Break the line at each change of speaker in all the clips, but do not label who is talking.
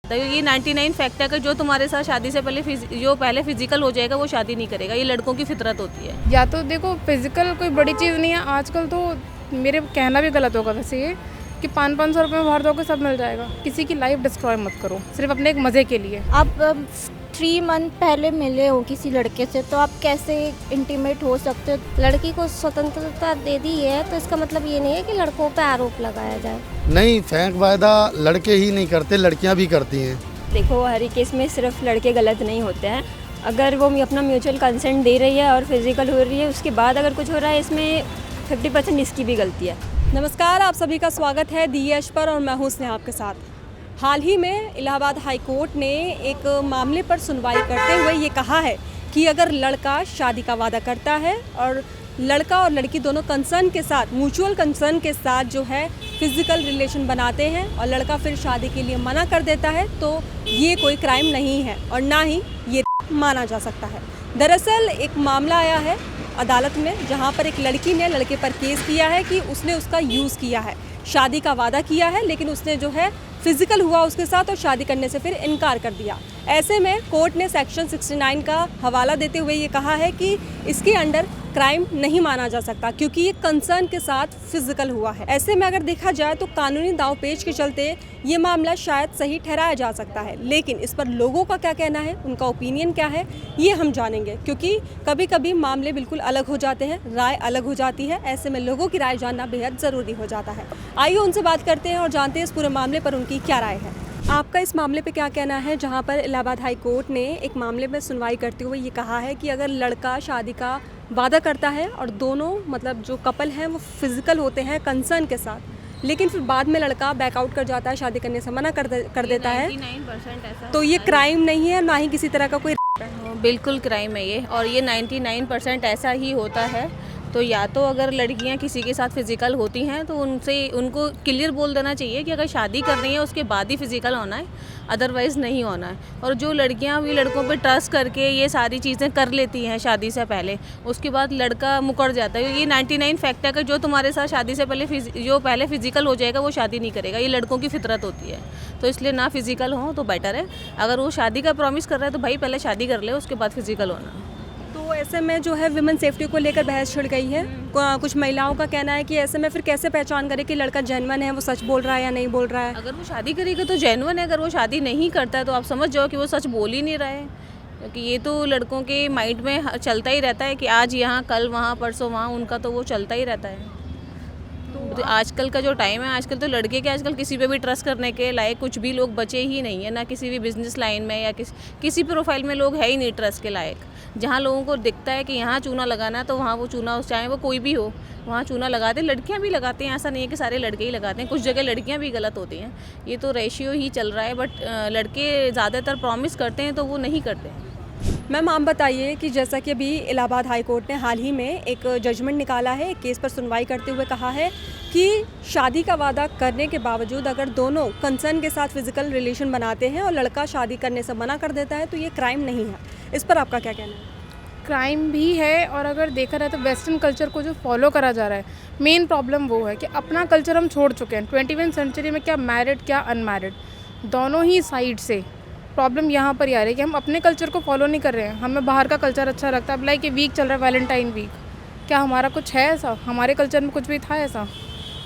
तो ये 99 फैक्ट है कि जो तुम्हारे साथ शादी से पहले जो पहले फिजिकल हो जाएगा वो शादी नहीं करेगा। ये लड़कों की फितरत होती है।
या तो देखो फिजिकल कोई बड़ी चीज़ नहीं है आजकल, तो मेरे कहना भी गलत होगा वैसे ये कि 500-500 रुपये में बाहर दोगे सब मिल जाएगा। किसी की लाइफ डिस्ट्रॉय मत करो सिर्फ अपने एक मज़े के लिए।
आप 3 मंथ पहले मिले हो किसी लड़के से तो आप कैसे इंटीमेट हो सकते हो? लड़की को स्वतंत्रता दे दी है तो इसका मतलब ये नहीं है कि लड़कों पे आरोप लगाया जाए।
नहीं, फेंक वायदा लड़के ही नहीं करते, लड़कियां भी करती हैं।
देखो, हर केस में सिर्फ लड़के गलत नहीं होते हैं। अगर वो अपना म्यूचुअल कंसेंट दे रही है और फिजिकल हो रही है, उसके बाद अगर कुछ हो रहा है, इसमें 50% इसकी भी गलती है।
नमस्कार, आप सभी का स्वागत है दी एज पर और मैं हूं स्नेहा आपके साथ। हाल ही में इलाहाबाद हाई कोर्ट ने एक मामले पर सुनवाई करते हुए ये कहा है कि अगर लड़का शादी का वादा करता है और लड़का और लड़की दोनों कंसर्न के साथ, म्यूचुअल कंसर्न के साथ जो है फिजिकल रिलेशन बनाते हैं और लड़का फिर शादी के लिए मना कर देता है, तो ये कोई क्राइम नहीं है और ना ही ये माना जा सकता है। दरअसल एक मामला आया है अदालत में जहां पर एक लड़की ने लड़के पर केस किया है कि उसने उसका यूज़ किया है, शादी का वादा किया है, लेकिन उसने जो है फिजिकल हुआ उसके साथ और शादी करने से फिर इनकार कर दिया। ऐसे में कोर्ट ने सेक्शन 69 का हवाला देते हुए ये कहा है कि इसके अंडर क्राइम नहीं माना जा सकता क्योंकि ये कंसर्न के साथ फिजिकल हुआ है। ऐसे में अगर देखा जाए तो कानूनी दांवपेच के चलते ये मामला शायद सही ठहराया जा सकता है, लेकिन इस पर लोगों का क्या कहना है, उनका ओपिनियन क्या है, ये हम जानेंगे क्योंकि कभी कभी मामले बिल्कुल अलग हो जाते हैं, राय अलग हो जाती है। ऐसे में लोगों की राय जानना बेहद ज़रूरी हो जाता है। आइए उनसे बात करते हैं और जानते हैं इस पूरे मामले पर उनकी क्या राय है। आपका इस मामले पे क्या कहना है, जहां पर इलाहाबाद हाई कोर्ट ने एक मामले में सुनवाई करते हुए ये कहा है कि अगर लड़का शादी का वादा करता है और दोनों मतलब जो कपल हैं वो फिजिकल होते हैं कंसर्न के साथ, लेकिन फिर बाद में लड़का बैकआउट कर जाता है, शादी करने से मना कर देता है,
99% ऐसा
तो ये क्राइम नहीं है, ना ही किसी तरह का कोई
बिल्कुल क्राइम है ये, और ये 99% ऐसा ही होता है। तो या तो अगर लड़कियां किसी के साथ फिजिकल होती हैं तो उनको क्लियर बोल देना चाहिए कि अगर शादी कर रही है उसके बाद ही फिजिकल होना है, अदरवाइज़ नहीं होना है। और जो लड़कियां भी लड़कों पे ट्रस्ट करके ये सारी चीज़ें कर लेती हैं शादी से पहले, उसके बाद लड़का मुकर जाता है। ये 99 फैक्ट है कि जो तुम्हारे साथ शादी से पहले जो पहले फिजिकल हो जाएगा वो शादी नहीं करेगा। ये लड़कों की फितरत होती है, तो इसलिए ना फिजिकल हो तो बेटर है। अगर वो शादी का प्रॉमिस कर रहा है तो भाई पहले शादी कर ले, उसके बाद फिजिकल होना।
तो ऐसे में जो है विमेन सेफ्टी को लेकर बहस छिड़ गई है। कुछ महिलाओं का कहना है कि ऐसे में फिर कैसे पहचान करें कि लड़का जेन्युइन है, वो सच बोल रहा है या नहीं बोल रहा है।
अगर वो शादी करेगा तो जेन्युइन है, अगर वो शादी नहीं करता है तो आप समझ जाओ कि वो सच बोल ही नहीं रहा है, क्योंकि ये तो लड़कों के माइंड में चलता ही रहता है कि आज यहाँ कल वहाँ परसों वहाँ, उनका तो वो चलता ही रहता है। तो आजकल का जो टाइम है, आजकल तो लड़के के आजकल किसी पे भी ट्रस्ट करने के लायक कुछ भी लोग बचे ही नहीं है, ना किसी भी बिजनेस लाइन में या किसी प्रोफाइल में लोग है ही नहीं ट्रस्ट के लायक। जहाँ लोगों को दिखता है कि यहाँ चूना लगाना है तो वहाँ वो चूना, चाहे वो कोई भी हो, वहाँ चूना लगाते हैं। लड़कियाँ भी लगाते हैं, ऐसा नहीं है कि सारे लड़के ही लगाते हैं, कुछ जगह लड़कियाँ भी गलत होती हैं। ये तो रेशियो ही चल रहा है, बट लड़के ज़्यादातर प्रॉमिस करते हैं तो वो नहीं करते हैं।
मैम आप बताइए कि जैसा कि अभी इलाहाबाद हाई कोर्ट ने हाल ही में एक जजमेंट निकाला है, एक केस पर सुनवाई करते हुए कहा है कि शादी का वादा करने के बावजूद अगर दोनों कंसर्न के साथ फिजिकल रिलेशन बनाते हैं और लड़का शादी करने से मना कर देता है तो ये क्राइम नहीं है। इस पर आपका क्या कहना है?
क्राइम भी है, और अगर देखा जाए तो वेस्टर्न कल्चर को जो फॉलो करा जा रहा है, मेन प्रॉब्लम वो है कि अपना कल्चर हम छोड़ चुके हैं। 21वीं सेंचुरी में क्या मैरिड क्या अनमैरिड, दोनों ही साइड से प्रॉब्लम यहाँ पर ही आ रही है कि हम अपने कल्चर को फॉलो नहीं कर रहे हैं। हमें बाहर का कल्चर अच्छा लगता है। अब लाइक ये वीक चल रहा है, वैलेंटाइन वीक, क्या हमारा कुछ है ऐसा? हमारे कल्चर में कुछ भी था ऐसा?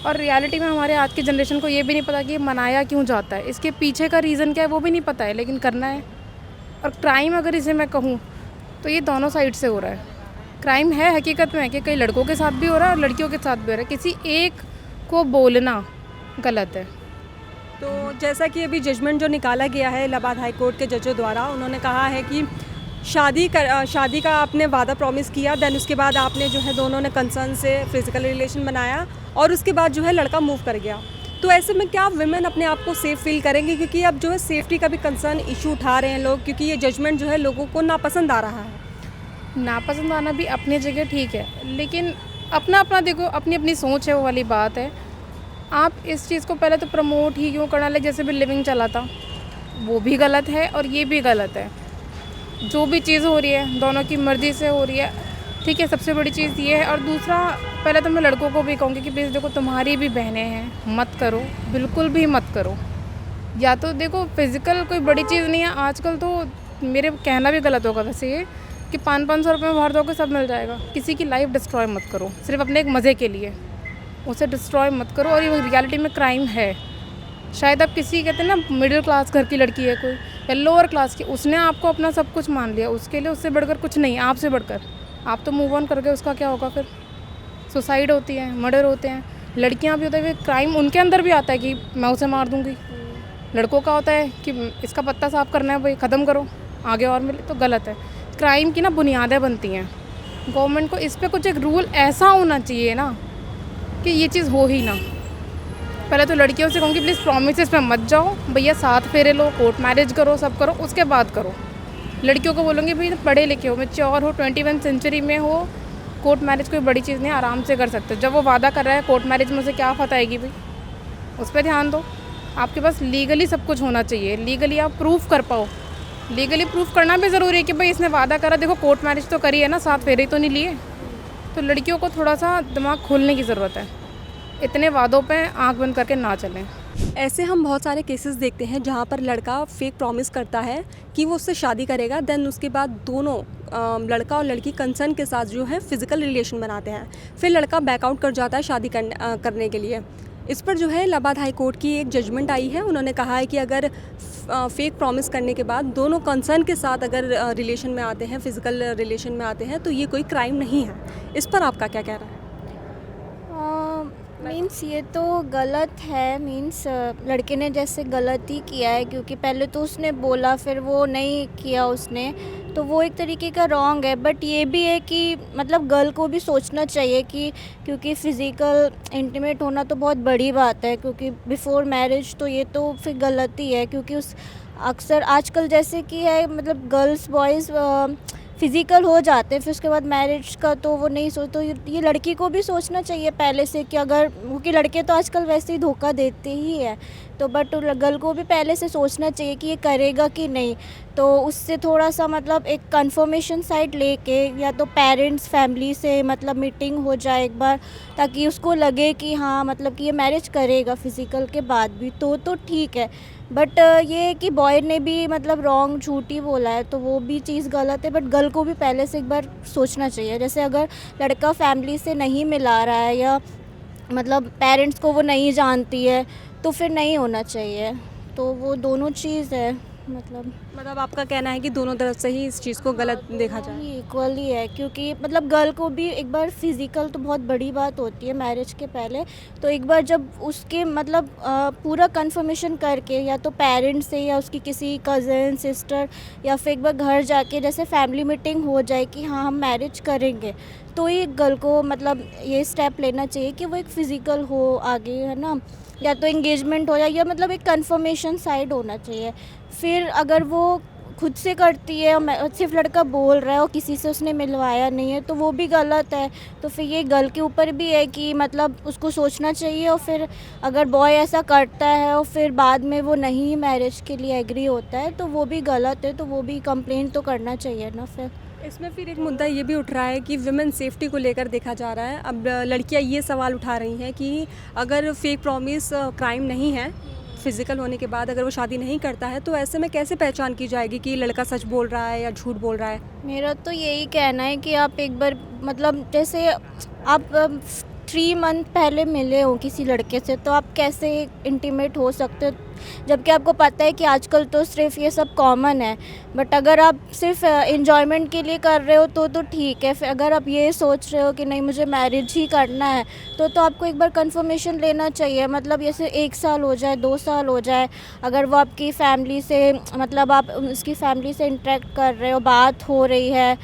और रियलिटी में हमारे आज की जनरेशन को ये भी नहीं पता कि ये मनाया क्यों जाता है, इसके पीछे का रीज़न क्या है वो भी नहीं पता है, लेकिन करना है। और क्राइम अगर इसे मैं कहूँ तो ये दोनों साइड से हो रहा है। क्राइम है हकीकत में कि कई लड़कों के साथ भी हो रहा है और लड़कियों के साथ भी हो रहा है। किसी एक को बोलना गलत है।
तो जैसा कि अभी जजमेंट जो निकाला गया है इलाहाबाद हाई कोर्ट के जजों द्वारा, उन्होंने कहा है कि शादी का आपने वादा प्रॉमिस किया, देन उसके बाद आपने जो है दोनों ने कंसर्न से फिजिकल रिलेशन बनाया और उसके बाद जो है लड़का मूव कर गया। तो ऐसे में क्या विमेन अपने आप को सेफ फील करेंगे? क्योंकि अब जो है सेफ्टी का भी कंसर्न इशू उठा रहे हैं लोग, क्योंकि ये जजमेंट जो है लोगों को नापसंद आ रहा है।
नापसंद आना भी अपनी जगह ठीक है, लेकिन अपना अपना देखो, अपनी अपनी सोच है, वो वाली बात है। आप इस चीज़ को पहले तो प्रमोट ही क्यों करना, ले जैसे भी लिविंग चला था, वो भी गलत है और ये भी गलत है। जो भी चीज़ हो रही है दोनों की मर्ज़ी से हो रही है, ठीक है, सबसे बड़ी चीज़ ये है। और दूसरा, पहले तो मैं लड़कों को भी कहूँगी कि प्लीज़ देखो, तुम्हारी भी बहनें हैं, मत करो, बिल्कुल भी मत करो। या तो देखो फिजिकल कोई बड़ी चीज़ नहीं है आजकल, तो मेरे कहना भी गलत होगा वैसे ये कि 500-500 रुपये में बाहर जाओगे सब मिल जाएगा। किसी की लाइफ डिस्ट्रॉय मत करो सिर्फ अपने एक मज़े के लिए, उसे डिस्ट्रॉय मत करो। और ये रियलिटी में क्राइम है। शायद आप किसी कहते हैं ना मिडिल क्लास घर की लड़की है कोई या लोअर क्लास की, उसने आपको अपना सब कुछ मान लिया, उसके लिए उससे बढ़कर कुछ नहीं, आपसे बढ़कर। आप तो मूव ऑन कर गए, उसका क्या होगा फिर? सुसाइड होती है, मर्डर होते हैं, लड़कियां भी होता है, क्राइम उनके अंदर भी आता है कि मैं उसे मार दूंगी। लड़कों का होता है कि इसका पत्ता साफ करना है भाई, ख़त्म करो आगे और मिले, तो गलत है। क्राइम की ना बुनियादें बनती हैं। गवर्नमेंट को इस पे कुछ एक रूल ऐसा होना चाहिए ना कि ये चीज़ हो ही ना। पहले तो लड़कियों से कहूँगी प्लीज़ प्रॉमिसेस पे मत जाओ भैया, 7 फेरे लो, कोर्ट मैरिज करो, सब करो, उसके बाद करो। लड़कियों को बोलूँगी भाई पढ़े लिखे हो, मैच्योर हो, 21 सेंचुरी में हो, कोर्ट मैरिज कोई बड़ी चीज़ नहीं, आराम से कर सकते हो। जब वो वादा कर रहा है कोर्ट मैरिज में, उसे क्या फत आएगी भाई, उस पर ध्यान दो। आपके पास लीगली सब कुछ होना चाहिए, लीगली आप प्रूफ कर पाओ। लीगली प्रूफ करना भी ज़रूरी है कि भाई इसने वादा करा, देखो कोर्ट मैरिज तो करी है ना, 7 फेरे तो नहीं लिए। तो लड़कियों को थोड़ा सा दिमाग खोलने की ज़रूरत है, इतने वादों पे आंख बंद करके ना चलें।
ऐसे हम बहुत सारे केसेस देखते हैं जहाँ पर लड़का फेक प्रॉमिस करता है कि वो उससे शादी करेगा, देन उसके बाद दोनों लड़का और लड़की कंसर्न के साथ जो है फिज़िकल रिलेशन बनाते हैं, फिर लड़का बैकआउट कर जाता है शादी करने के लिए। इस पर जो है इलाहाबाद हाई कोर्ट की एक जजमेंट आई है। उन्होंने कहा है कि अगर फेक प्रॉमिस करने के बाद दोनों कंसर्न के साथ अगर रिलेशन में आते हैं, फिज़िकल रिलेशन में आते हैं, तो ये कोई क्राइम नहीं है। इस पर आपका क्या कहना है?
मीन्स ये तो गलत है। मीन्स लड़के ने जैसे गलती किया है, क्योंकि पहले तो उसने बोला फिर वो नहीं किया उसने, तो वो एक तरीके का रॉन्ग है। बट ये भी है कि मतलब गर्ल को भी सोचना चाहिए कि क्योंकि फ़िज़िकल इंटीमेट होना तो बहुत बड़ी बात है, क्योंकि बिफ़ोर मैरिज तो ये तो फिर गलती है। क्योंकि उस अक्सर आजकल जैसे कि है मतलब गर्ल्स बॉयज़ फ़िज़िकल हो जाते हैं, फिर उसके बाद मैरिज का तो वो नहीं सोच। तो ये लड़की को भी सोचना चाहिए पहले से कि अगर, क्योंकि लड़के तो आजकल वैसे ही धोखा देते ही है, तो बट गर्ल को भी पहले से सोचना चाहिए कि ये करेगा कि नहीं। तो उससे थोड़ा सा मतलब एक कंफर्मेशन साइड लेके, या तो पेरेंट्स फैमिली से मतलब मीटिंग हो जाए एक बार, ताकि उसको लगे कि हाँ मतलब कि ये मैरिज करेगा फ़िज़िकल के बाद भी, तो ठीक है। बट ये है कि बॉय ने भी मतलब रॉन्ग झूठी बोला है, तो वो भी चीज़ गलत है। बट गर्ल को भी पहले से एक बार सोचना चाहिए। जैसे अगर लड़का फैमिली से नहीं मिला रहा है, या मतलब पेरेंट्स को वो नहीं जानती है, तो फिर नहीं होना चाहिए। तो वो दोनों चीज़ है। मतलब
आपका कहना है कि दोनों तरफ से ही इस चीज़ को गलत देखा जाए?
इक्वली है, क्योंकि मतलब गर्ल को भी एक बार फिज़िकल तो बहुत बड़ी बात होती है मैरिज के पहले, तो एक बार जब उसके मतलब पूरा कंफर्मेशन करके, या तो पेरेंट्स से या उसकी किसी कज़न सिस्टर, या फिर एक बार घर जाके जैसे फैमिली मीटिंग हो जाए कि हाँ हम मैरिज करेंगे, तो ही गर्ल को मतलब ये स्टेप लेना चाहिए कि वो एक फ़िज़िकल हो आगे, है ना, या तो एंगेजमेंट हो जाए, या मतलब एक कंफर्मेशन साइड होना चाहिए। फिर अगर वो खुद से करती है और सिर्फ लड़का बोल रहा है और किसी से उसने मिलवाया नहीं है, तो वो भी गलत है। तो फिर ये गर्ल के ऊपर भी है कि मतलब उसको सोचना चाहिए। और फिर अगर बॉय ऐसा करता है और फिर बाद में वो नहीं मैरिज के लिए एग्री होता है, तो वो भी गलत है, तो वो भी कंप्लेंट तो करना चाहिए ना। फिर
इसमें फिर एक मुद्दा ये भी उठ रहा है कि विमेन सेफ्टी को लेकर देखा जा रहा है। अब लड़कियां ये सवाल उठा रही हैं कि अगर फेक प्रॉमिस क्राइम नहीं है, फिज़िकल होने के बाद अगर वो शादी नहीं करता है, तो ऐसे में कैसे पहचान की जाएगी कि लड़का सच बोल रहा है या झूठ बोल रहा है?
मेरा तो यही कहना है कि आप एक बार मतलब जैसे आप 3 मंथ पहले मिले हो किसी लड़के से, तो आप कैसे इंटीमेट हो सकते हो, जबकि आपको पता है कि आजकल तो सिर्फ ये सब कॉमन है। बट अगर आप सिर्फ एंजॉयमेंट के लिए कर रहे हो तो ठीक है। फिर अगर आप ये सोच रहे हो कि नहीं मुझे मैरिज ही करना है, तो आपको एक बार कंफर्मेशन लेना चाहिए। मतलब जैसे 1 साल हो जाए, 2 साल हो जाए, अगर वो आपकी फैमिली से मतलब आप उसकी फैमिली से इंटरेक्ट कर रहे हो, बात हो रही है,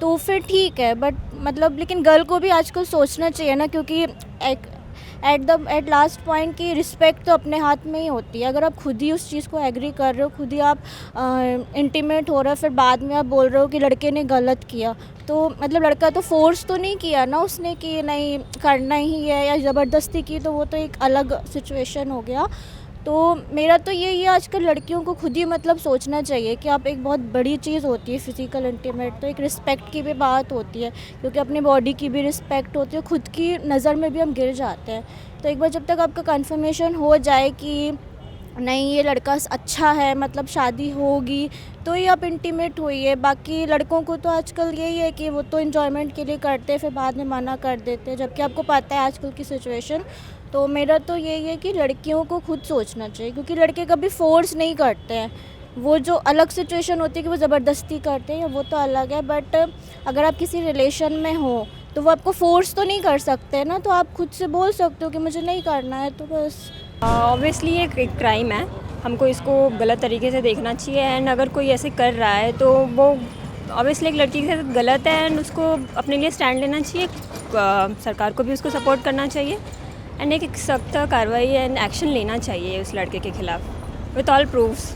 तो फिर ठीक है। बट मतलब लेकिन गर्ल को भी आजकल सोचना चाहिए ना, क्योंकि एट लास्ट पॉइंट की रिस्पेक्ट तो अपने हाथ में ही होती है। अगर आप खुद ही उस चीज़ को एग्री कर रहे हो, खुद ही आप इंटीमेट हो रहा है, फिर बाद में आप बोल रहे हो कि लड़के ने गलत किया, तो मतलब लड़का तो फोर्स तो नहीं किया ना उसने कि नहीं करना ही है, या ज़बरदस्ती की, तो वो तो एक अलग सिचुएशन हो गया। तो मेरा तो ये आजकल लड़कियों को खुद ही मतलब सोचना चाहिए कि आप एक बहुत बड़ी चीज़ होती है फिज़िकल इंटीमेट, तो एक रिस्पेक्ट की भी बात होती है, क्योंकि अपनी बॉडी की भी रिस्पेक्ट होती है, खुद की नज़र में भी हम गिर जाते हैं। तो एक बार जब तक आपका कंफर्मेशन हो जाए कि नहीं ये लड़का अच्छा है, मतलब शादी होगी तो ही आप इंटीमेट होइए। बाकी लड़कों को तो आजकल यही है कि वो तो एंजॉयमेंट के लिए करते हैं, फिर बाद में मना कर देते हैं, जबकि आपको पता है आजकल की सिचुएशन। तो मेरा तो यही है कि लड़कियों को खुद सोचना चाहिए, क्योंकि लड़के कभी फोर्स नहीं करते हैं। वो जो अलग सिचुएशन होती है कि वो ज़बरदस्ती करते हैं, वो तो अलग है। बट अगर आप किसी रिलेशन में हो तो वो आपको फोर्स तो नहीं कर सकते ना, तो आप खुद से बोल सकते हो कि मुझे नहीं करना है, तो बस।
ऑब्वियसली ये एक क्राइम है, हमको इसको गलत तरीके से देखना चाहिए। एंड अगर कोई ऐसे कर रहा है तो वो ऑब्वियसली एक लड़की के साथ गलत है एंड उसको अपने लिए स्टैंड लेना चाहिए। सरकार को भी उसको सपोर्ट करना चाहिए एंड एक सख्त कार्रवाई एंड एक्शन लेना चाहिए उस लड़के के खिलाफ विथ ऑल प्रूफ्स।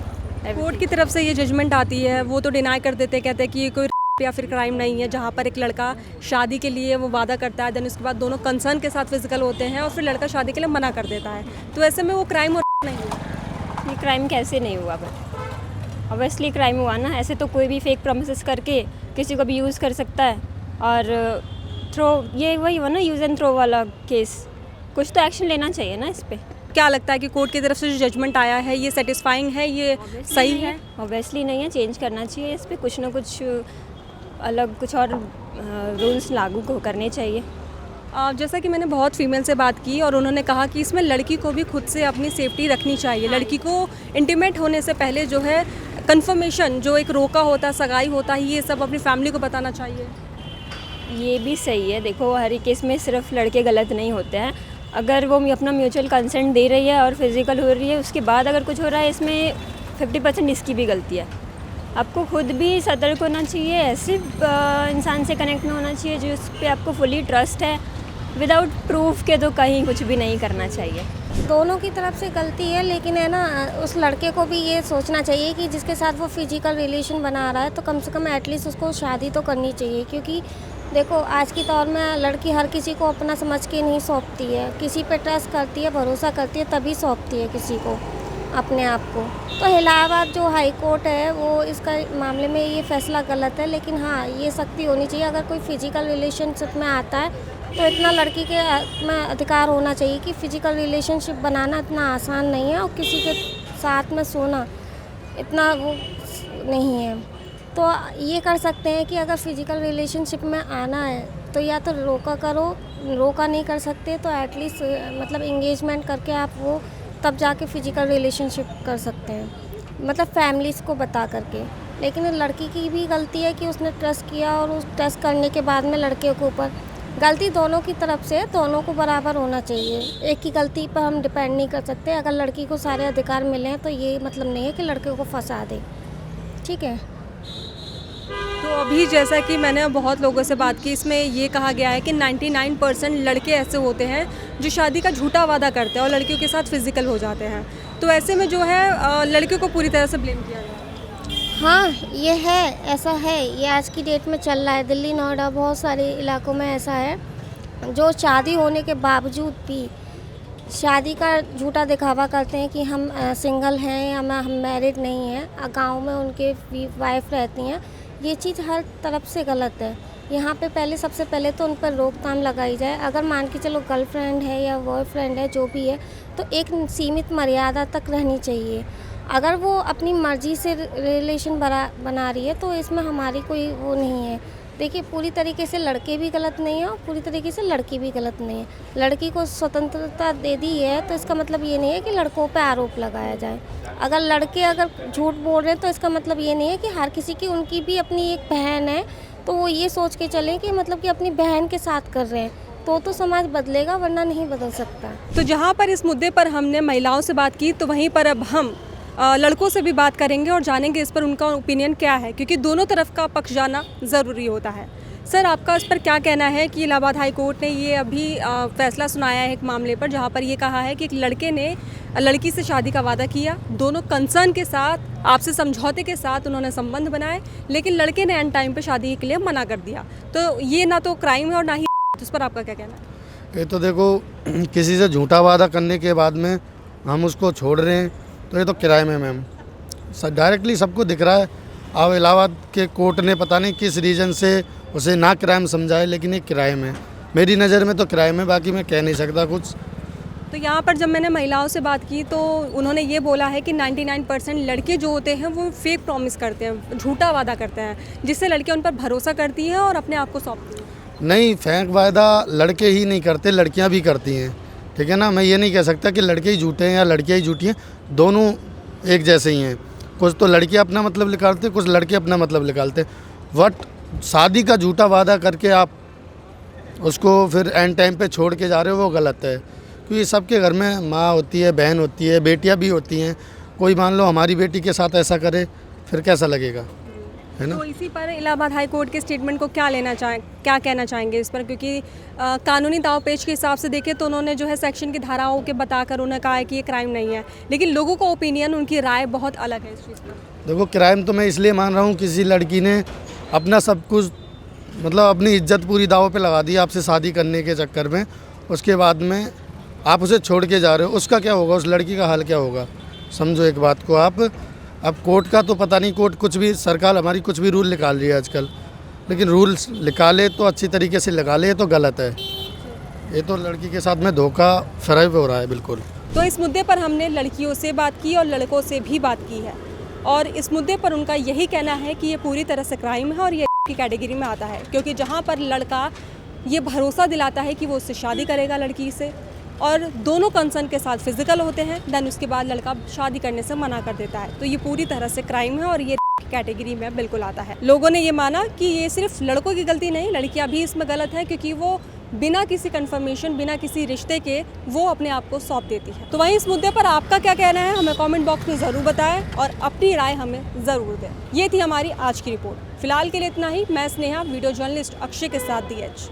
कोर्ट की तरफ से ये जजमेंट आती है, वो तो डिनाई कर देते हैं, कहते हैं कि ये कोई या फिर क्राइम नहीं है, जहाँ पर एक लड़का शादी के लिए वो वादा करता है, देन उसके बाद दोनों कंसर्न के साथ फिजिकल होते हैं और फिर लड़का शादी के लिए मना कर देता है, तो ऐसे में वो क्राइम और नहीं हुआ।
ये क्राइम कैसे नहीं हुआ? बट ऑब्वियसली क्राइम हुआ ना। ऐसे तो कोई भी फेक प्रोमिस करके किसी को भी यूज़ कर सकता है और थ्रो, ये वही हुआ ना, यूज़ एंड थ्रो वाला केस। कुछ तो एक्शन लेना चाहिए ना इस पर।
क्या लगता है कि कोर्ट की तरफ से जो जजमेंट आया है ये सेटिस्फाइंग है, ये सही है?
ऑब्वियसली नहीं है, चेंज करना चाहिए इस पर। कुछ ना कुछ अलग, कुछ और रूल्स लागू करने चाहिए।
जैसा कि मैंने बहुत फीमेल से बात की और उन्होंने कहा कि इसमें लड़की को भी खुद से अपनी सेफ्टी रखनी चाहिए। लड़की को इंटीमेट होने से पहले जो है कंफर्मेशन, जो एक रोका होता है, सगाई होता है, ये सब अपनी फैमिली को बताना चाहिए।
ये भी सही है। देखो, हर एक केस में सिर्फ लड़के गलत नहीं होते हैं। अगर वो अपना म्यूचुअल कंसेंट दे रही है और फिजिकल हो रही है, उसके बाद अगर कुछ हो रहा है, इसमें 50% इसकी भी गलती है। आपको खुद भी सतर्क होना चाहिए, ऐसे इंसान से कनेक्ट में होना चाहिए जिस पे आपको फुली ट्रस्ट है। विदाउट प्रूफ के तो कहीं कुछ भी नहीं करना चाहिए।
दोनों की तरफ से गलती है, लेकिन है ना, उस लड़के को भी ये सोचना चाहिए कि जिसके साथ वो फिजिकल रिलेशन बना रहा है तो कम से कम एटलीस्ट उसको शादी तो करनी चाहिए। क्योंकि देखो, आज की दौर में लड़की हर किसी को अपना समझ के नहीं सौंपती है, किसी पे ट्रस्ट करती है, भरोसा करती है, तभी सौंपती है किसी को अपने आप को। तो इलाहाबाद जो हाई कोर्ट है वो इसका मामले में ये फैसला गलत है, लेकिन हाँ, ये सख्ती होनी चाहिए। अगर कोई फिजिकल रिलेशनशिप में आता है तो इतना लड़की के में अधिकार होना चाहिए कि फ़िज़िकल रिलेशनशिप बनाना इतना आसान नहीं है और किसी के साथ में सोना इतना वो नहीं है। तो ये कर सकते हैं कि अगर फ़िज़िकल रिलेशनशिप में आना है तो या तो रोका करो, रोका नहीं कर सकते तो एटलीस्ट मतलब इंगेजमेंट करके आप वो तब जाके फ़िज़िकल रिलेशनशिप कर सकते हैं, मतलब फैमिलीज़ को बता करके। लेकिन लड़की की भी गलती है कि उसने ट्रस्ट किया और उस ट्रस्ट करने के बाद में लड़के के ऊपर गलती दोनों की तरफ से, दोनों को बराबर होना चाहिए। एक की गलती पर हम डिपेंड नहीं कर सकते। अगर लड़की को सारे अधिकार मिले हैं तो ये मतलब नहीं है कि लड़के को फंसा दे, ठीक है।
तो अभी जैसा कि मैंने बहुत लोगों से बात की, इसमें ये कहा गया है कि 99% लड़के ऐसे होते हैं जो शादी का झूठा वादा करते हैं और लड़कियों के साथ फिजिकल हो जाते हैं। तो ऐसे में जो है लड़कियों को पूरी तरह से ब्लेम किया गया है।
हाँ, ये है, ऐसा है, ये आज की डेट में चल रहा है। दिल्ली, नोएडा, बहुत सारे इलाकों में ऐसा है जो शादी होने के बावजूद भी शादी का झूठा दिखावा करते हैं कि हम सिंगल हैं या हम मैरिड नहीं हैं। गांव में उनके वाइफ रहती हैं। ये चीज़ हर तरफ से गलत है। यहाँ पे पहले, सबसे पहले तो उन पर रोकथाम लगाई जाए। अगर मान के चलो गर्लफ्रेंड है या बॉयफ्रेंड है, जो भी है, तो एक सीमित मर्यादा तक रहनी चाहिए। अगर वो अपनी मर्ज़ी से रिलेशन बना रही है तो इसमें हमारी कोई वो नहीं है। देखिए, पूरी तरीके से लड़के भी गलत नहीं है और पूरी तरीके से लड़की भी गलत नहीं है। लड़की को स्वतंत्रता दे दी है तो इसका मतलब ये नहीं है कि लड़कों पे आरोप लगाया जाए। अगर लड़के अगर झूठ बोल रहे हैं तो इसका मतलब ये नहीं है कि हर किसी की, उनकी भी अपनी एक बहन है तो वो ये सोच के चलें कि मतलब कि अपनी बहन के साथ कर रहे हैं तो समाज बदलेगा, वरना नहीं बदल सकता।
तो जहाँ पर इस मुद्दे पर हमने महिलाओं से बात की, तो वहीं पर अब हम लड़कों से भी बात करेंगे और जानेंगे इस पर उनका ओपिनियन क्या है, क्योंकि दोनों तरफ का पक्ष जानना ज़रूरी होता है। सर, आपका इस पर क्या कहना है कि इलाहाबाद हाई कोर्ट ने ये अभी फैसला सुनाया है एक मामले पर, जहाँ पर ये कहा है कि एक लड़के ने लड़की से शादी का वादा किया, दोनों कंसर्न के साथ, आपसे समझौते के साथ उन्होंने संबंध बनाए, लेकिन लड़के ने एंड टाइम पर शादी के लिए मना कर दिया। तो ये ना तो क्राइम है और ना ही, तो इस पर आपका क्या कहना है?
ये तो देखो, किसी से झूठा वादा करने के बाद में हम उसको छोड़ रहे हैं तो ये तो क्राइम है मैम। डायरेक्टली सबको दिख रहा है। अब इलाहाबाद के कोर्ट ने पता नहीं किस रीज़न से उसे ना क्राइम समझाए, लेकिन ये क्राइम है। मेरी नज़र में तो क्राइम है, बाकी मैं कह नहीं सकता कुछ।
तो यहाँ पर जब मैंने महिलाओं से बात की तो उन्होंने ये बोला है कि 99% लड़के जो होते हैं वो फेक प्रॉमिस करते हैं, झूठा वादा करते हैं, जिससे लड़कियाँ उन पर भरोसा करती हैं और अपने आप को सौंपती हैं।
नहीं, फेक वायदा लड़के ही नहीं करते, लड़कियां भी करती हैं, ठीक है ना। मैं ये नहीं कह सकता कि लड़के ही झूठे हैं या लड़कियां ही झूठी हैं, दोनों एक जैसे ही हैं। कुछ तो लड़कियां अपना मतलब निकालते, कुछ लड़के अपना मतलब निकालते। बट शादी का झूठा वादा करके आप उसको फिर एंड टाइम पे छोड़ के जा रहे हो, वो गलत है। क्योंकि सबके घर में माँ होती है, बहन होती है, बेटियां भी होती हैं। कोई मान लो हमारी बेटी के साथ ऐसा करे, फिर कैसा लगेगा, है ना।
तो इसी पर इलाहाबाद हाई कोर्ट के स्टेटमेंट को क्या कहना चाहेंगे इस पर, क्योंकि कानूनी दाव पेच के हिसाब से देखें तो उन्होंने जो है सेक्शन की धाराओं के बताकर उन्होंने कहा है कि ये क्राइम नहीं है, लेकिन लोगों का ओपिनियन, उनकी राय बहुत अलग है इस चीज़ पर।
देखो, क्राइम तो मैं इसलिए मान रहा हूँ, किसी लड़की ने अपना सब कुछ मतलब अपनी इज्जत पूरी दाव पे लगा दी आपसे शादी करने के चक्कर में, उसके बाद में आप उसे छोड़ के जा रहे हो, उसका क्या होगा, उस लड़की का हाल क्या होगा। समझो एक बात को आप। अब कोर्ट का तो पता नहीं, कोर्ट कुछ भी, सरकार हमारी कुछ भी रूल निकाल रही है आजकल, लेकिन रूल्स निकाले तो अच्छी तरीके से निकाले, तो गलत है। ये तो लड़की के साथ में धोखा फराइब हो रहा है बिल्कुल।
तो इस मुद्दे पर हमने लड़कियों से बात की और लड़कों से भी बात की है, और इस मुद्दे पर उनका यही कहना है कि ये पूरी तरह से क्राइम है और ये की कैटेगरी में आता है, क्योंकि जहाँ पर लड़का ये भरोसा दिलाता है कि वो उससे शादी करेगा लड़की से, और दोनों कंसर्न के साथ फिजिकल होते हैं, देन उसके बाद लड़का शादी करने से मना कर देता है, तो ये पूरी तरह से क्राइम है और ये कैटेगरी में बिल्कुल आता है। लोगों ने ये माना कि ये सिर्फ लड़कों की गलती नहीं, लड़कियां भी इसमें गलत हैं, क्योंकि वो बिना किसी कंफर्मेशन, बिना किसी रिश्ते के वो अपने आप को सौंप देती है। तो वहीं इस मुद्दे पर आपका क्या कहना है, हमें कमेंट बॉक्स में ज़रूर बताएं और अपनी राय हमें ज़रूर दें। ये थी हमारी आज की रिपोर्ट। फिलहाल के लिए इतना ही। मैं स्नेहा, वीडियो जर्नलिस्ट अक्षय के साथ DH।